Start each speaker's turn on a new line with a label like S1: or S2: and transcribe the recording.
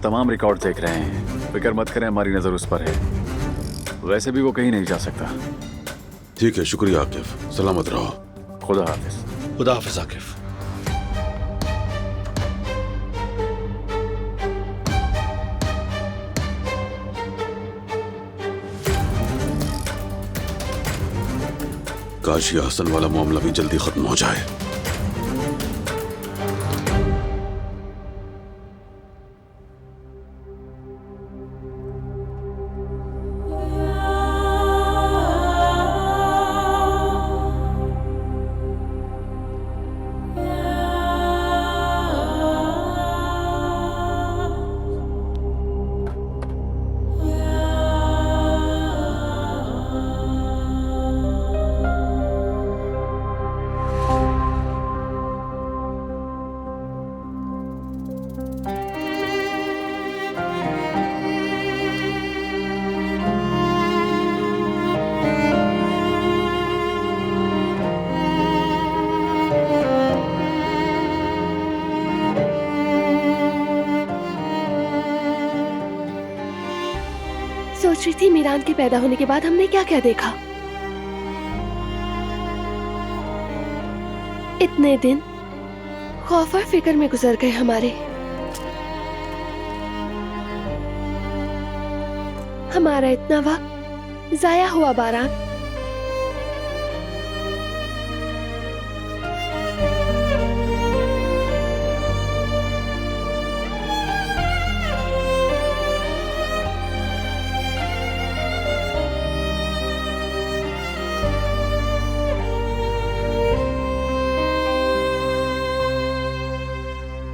S1: तमाम रिकॉर्ड देख रहे हैं। फिक्र मत करें, हमारी नजर उस पर है। वैसे भी वो कहीं नहीं जा सकता।
S2: ठीक है, शुक्रिया आकिफ। सलामत रहो।
S1: खुदा हाफिज।
S3: खुदा हाफिज आकिफ।
S2: काश ये हसन वाला मामला भी जल्दी खत्म हो जाए।
S4: सोच रही थी मीरान के पैदा होने के बाद हमने क्या क्या देखा। इतने दिन खौफ और फिक्र में गुजर गए हमारे। हमारा इतना वक्त जाया हुआ बारात।